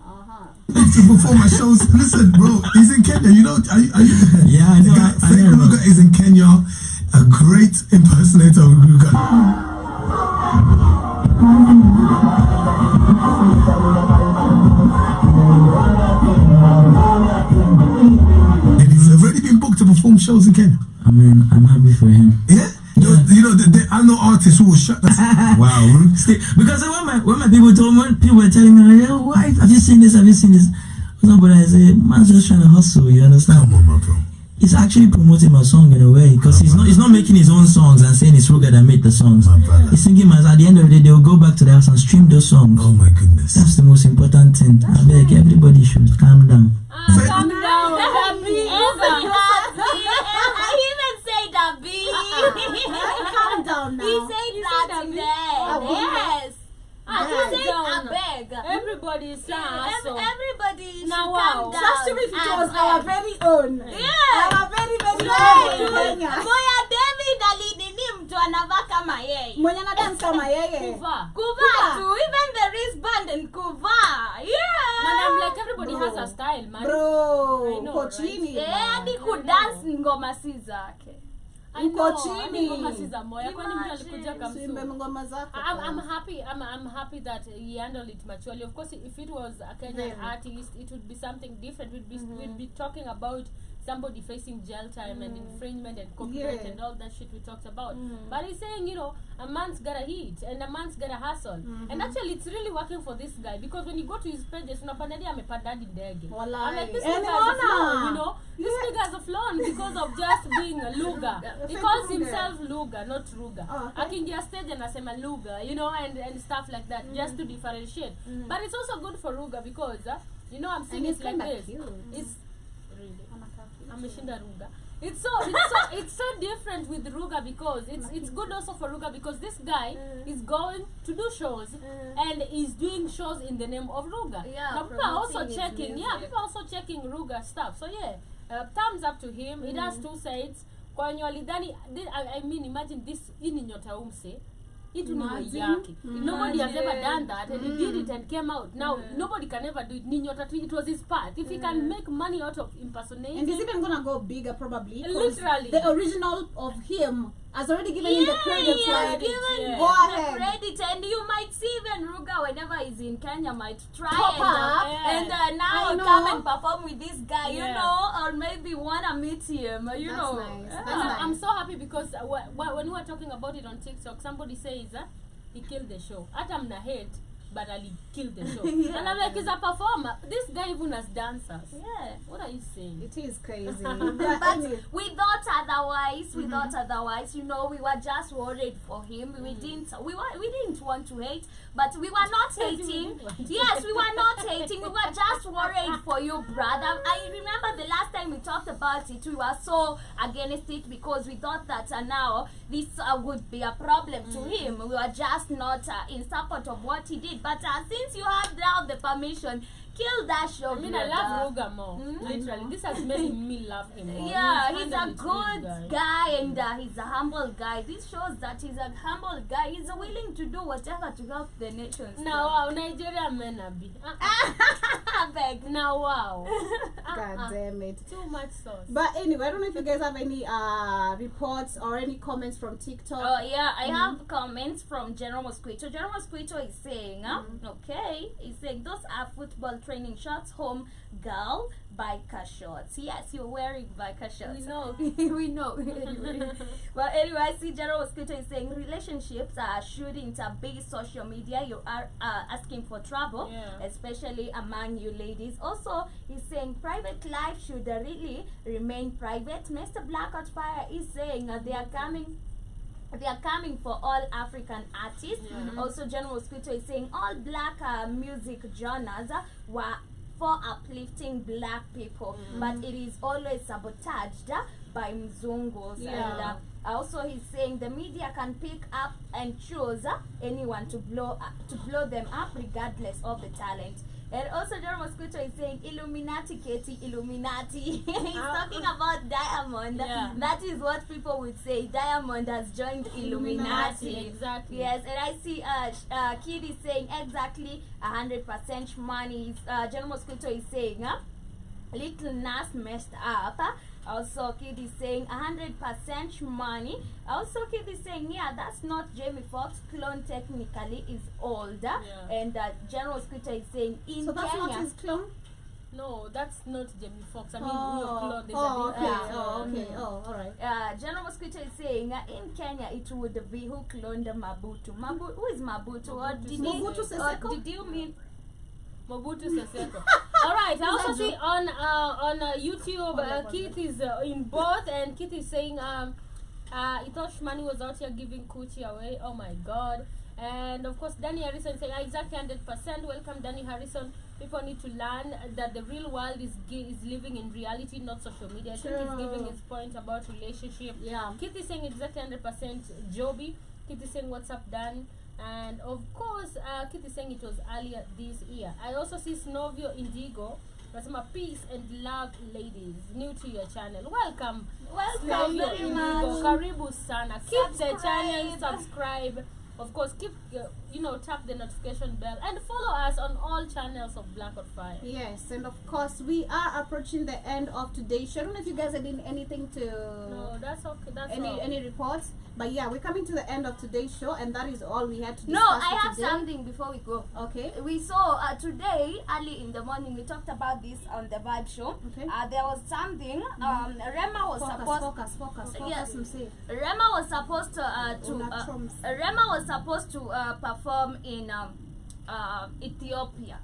To perform my shows. Listen, bro, he's in Kenya. You know, are you Yeah, I know. I know. Ruga is in Kenya. A great impersonator of Ruga. And he's already been booked to perform shows in Kenya. I mean, I'm happy for him. Yeah? You know, I know artists who will shut that. Wow. Because when my people were telling me, oh, why have you seen this? Have you seen this? But I say, man's just trying to hustle. You understand? Come on, my bro. He's actually promoting my song in a way, because he's not making his own songs and saying it's Ruga that made the songs. My brother. He's thinking, man, at the end of the day, they'll go back to their house and stream those songs. Oh my goodness. That's the most important thing. I beg everybody should calm down. Calm down. I even say that B. Calm down now. He said that today. Yes. He said I beg. Everybody is Everybody should Now, calm wow. down. Just to be it was and our beg. very own. Yeah. Our very, very Right. own Kenya. Moya David alidini mtu anavaa kama yeye. Mwenye na dance kama yeye. Kuvaa. Kuvaa tu, even the wristband and kuvaa. Yeah. And I'm like, everybody has a style, man. Bro, I know, uko right? chini. Yeah, hadi kudance ngoma si zake. I Uko know, chini. ngoma si za moya. Kwani mtu alikuja Simbe kamsu. ngoma zako. I'm happy. I'm happy that he handled it maturely. Of course, if it was a Kenyan artist, it would be something different. We'd be talking about somebody facing jail time and infringement and copyright and all that shit we talked about. But he's saying, you know, a man's gotta eat and a man's gotta hustle. And actually, it's really working for this guy, because when you go to his pages, unapandadi amepandadi ndege. I'm like, this nigga has a flown, you know. This nigga has a flown because of just being a luga. He calls himself Luga, not Ruga. Akingia stage anasema Luga, you know, and stuff like that, just to differentiate. But it's also good for Ruga because, you know, I'm seeing And it like this. cute. It's really. Ameshinda Ruga. It's so different with Ruga, because it's good also for Ruga, because this guy is going to do shows and is doing shows in the name of Ruga. Yeah, Now people are also promoting his checking. Yeah, music. people are also checking Ruga stuff. So yeah, thumbs up to him. It has two sides. Kwa wenye walidhani, I mean, imagine this. Hii ni nyota umse. Itu ni way yake. Nobody has ever done that, and he did it and came out. Now nobody can ever do it. Ni nyota tu, it was his part. If he can make money out of impersonating, And he's even gonna go bigger probably. 'Cause Literally. the original of him has already given him the credit. Yeah, Like, given go the ahead. credit, and you might see even Ruga whenever he's in Kenya might try Pop up. and I now know. come and perform with this guy, you Yeah. know, or maybe wanna meet him, you That's know. nice. Yeah. That's I'm so happy because when we were talking about it on TikTok, somebody says he killed the show. Atam na hate, but Ali killed the show. And I'm like, he's a performer. This guy even has dancers. Yeah. What are you saying? It is crazy. But we thought otherwise. We thought otherwise. You know, we were just worried for him. We didn't want to hate, but we were not hating. Yes, we were not hating. We were just worried for you, brother. I remember the last time we talked about it, we were so against it because we thought that now this would be a problem to him. We were just not in support of what he did. But since you have now the permission, kill that show. I mean, I love Ruga more. Literally, this has made me love him more. Yeah, he's a handled it really good guy, and he's a humble guy. This shows that he's a humble guy. He's willing to do whatever to help the nation. Now, wow, Nigeria men are be. Beg. Now, wow. God damn it. Too much sauce. But anyway, I don't know if you guys have any reports or any comments from TikTok. Oh yeah, I have comments from General Mosquito. General Mosquito is saying, okay, he's saying those are football training shorts, home girl, biker shorts. Yes, you're wearing biker shorts. We know. We know. Anyway. But anyway, I see General Mosquito is saying relationships are shooting to big social media. You are asking for trouble, especially among you ladies. Also, he's saying private life should really remain private. Mr. Blackout Fire is saying they are coming for all African artists. Also, General Mosquito is saying all black music genres were for uplifting black people, but it is always sabotaged by mzungos. Yeah. And also he's saying the media can pick up and choose anyone to blow them up regardless of the talent. And also John Mosquito is saying Illuminati Katie, Illuminati. He's talking about Diamond. Yeah. That is what people would say. Diamond has joined Illuminati. Exactly. Yes, and I see Kid is saying exactly 100% money. John Mosquito is saying Little Nas messed up. Also, Kid is saying 100% money. Also, Kid is saying, yeah, that's not Jamie Foxx. Clone technically is old. Yeah. And General Scripture is saying in So that's Kenya. not his clone? No, that's not Jamie Foxx. I mean, Oh, real clone. There's oh, a okay. difference. Oh, okay. Oh, all right. General Mosquito is saying in Kenya it would be who cloned Mabutu. Who is Mabutu? Or did Mobutu you, or Seseko? did you mean Mobutu Seseko. All right. I also see on YouTube Keith is in both, and Keith is saying he thought Shmani was out here giving Coochie away. Oh my God. And of course Danny Harrison saying exactly 100%. Welcome Danny Harrison. People need to learn that the real world is living in reality, not social media. I think he's giving his point about relationship. Yeah. Keith is saying exactly 100% Joby. Keith is saying what's up Dan. And of course Keith is saying it was earlier this year. I also see Snovio Indigo. Nasema peace and love, ladies. New to your channel. Welcome. Welcome Snovio very Indigo. much. Karibu sana. Keep the channel, Subscribe. subscribe. Of course, keep tap the notification bell and follow us on all channels of Black on Fire. Yes, and of course we are approaching the end of today's show. I don't know if you guys are doing anything to No, that's okay. That's all. any reports, but yeah, we're coming to the end of today's show, and that is all we had to discuss. No, I for have today. something before we go. Okay. We saw today early in the morning. We talked about this on the Vibe Show. Okay. There was something. Rema was Focus. Yes. Msee. Rema was supposed Rema was supposed to perform in Ethiopia.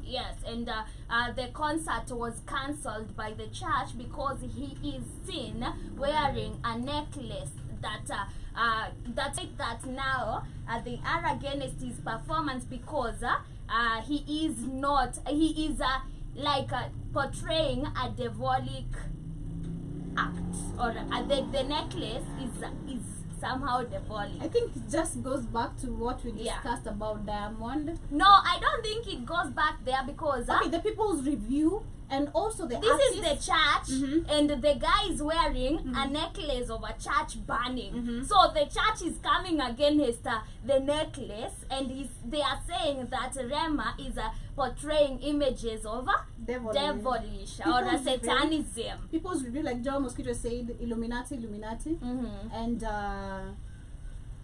Yes, and the concert was cancelled by the church because he is seen wearing a necklace that now they are against his performance because he is portraying a diabolic act, or the necklace is somehow diabolic. I think it just goes back to what we discussed about Diamond. No, I don't think it goes back there because Okay, the people's review and also the this artist. is the church, and the guy is wearing a necklace of a church burning. So the church is coming against the necklace, and they are saying that Rema is portraying images of devilish or People's review. satanism. People's review, like John Mosquito said, Illuminati, and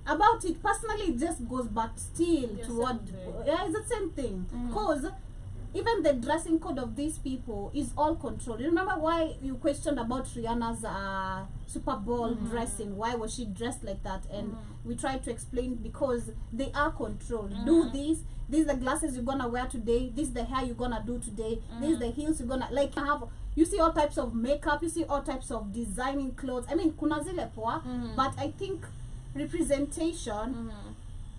about it personally, it just goes back still to what it's the same thing. Because even the dressing code of these people is all controlled. You remember why you questioned about Rihanna's Super Bowl dressing? Why was she dressed like that? And we tried to explain because they are controlled. Do this. These are the glasses you're gonna wear today. This is the hair you're gonna do today. This is the heels you're gonna have. You see all types of makeup. You see all types of designing clothes. I mean, kuna zile poa. But I think representation.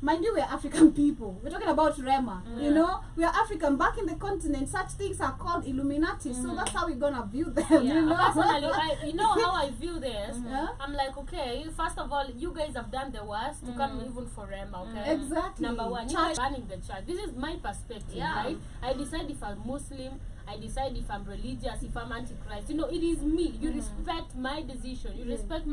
Mind you, we're African people. We're talking about Rema. You know, we are African. Back in the continent, such things are called Illuminati. So that's how we're gonna view them. Yeah, You know? personally, you know how I view this? Yeah. I'm like, okay, first of all, you guys have done the worst to come even for Rema, okay? Exactly. Number one, you Church- guys banning the church. This is my perspective, Yeah. right? I decide if I'm Muslim, I decide if I'm religious, if I'm anti-Christ. You know, it is me. You respect my decision. You respect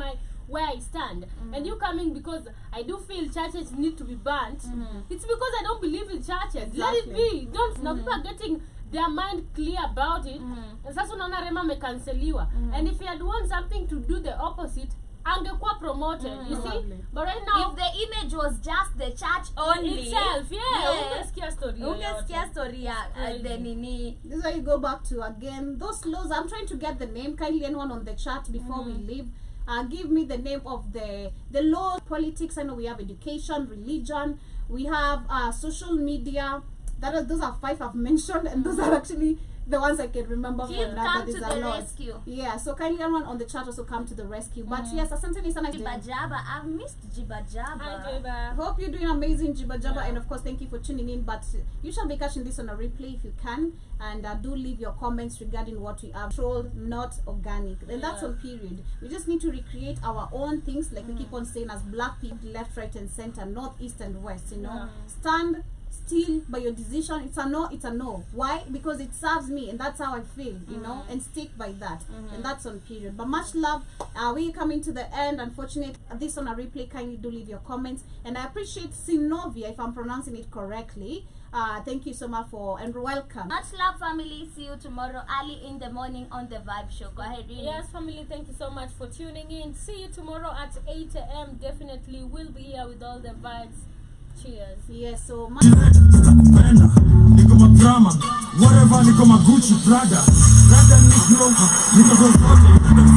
where I stand. And you coming because I do feel churches need to be burnt. It's because I don't believe in churches. Let it be. Don't. Now people are getting their mind clear about it. And sasa unaona Rema amekanseliwa. And if he had won something to do the opposite, angekuwa promoted. You see? But right now, If the image was just the church only itself, yes. ungesikia story Ungesikia story ya the nini. This is why you go back to again those laws. I'm trying to get the name. Kindly, anyone on the chat before we leave, give me the name of the law. Politics. I know we have education, religion. We have social media. Those are 5 I've mentioned, and those are actually the ones I can remember Keep for now, come but to there's a the lot. rescue. Yeah, so kindly everyone on the chat also come to the rescue. But yes, asante sana. Jiba Jaba, I've missed Jiba Jaba. Hi, Jeba. Hope you're doing amazing, Jiba Jaba, Yeah. and of course, thank you for tuning in. But you shall be catching this on a replay if you can, and do leave your comments regarding what we have trolled, not organic, and that's Yeah. on period. We just need to recreate our own things, like we keep on saying as black people, left, right, and center, north, east, and west. You know, Yeah. stand still by your decision. It's a no, it's a no. Why? Because it serves me, and that's how I feel. You know, and stick by that, and that's on period. But much love. We're coming to the end. Unfortunately, this on a replay. Kindly do leave your comments, and I appreciate Sinovia if I'm pronouncing it correctly. Thank you so much for and welcome. Much love, family. See you tomorrow early in the morning on the Vibe Show. Go ahead, Rini. Yes, family, thank you so much for tuning in. See you tomorrow at 8 a.m. Definitely we'll be here with all the vibes. Cheers. Yes, so much. Sitakupenda, niko madrama, whatever, niko magucci Prada, Prada ni glow, niko zozote.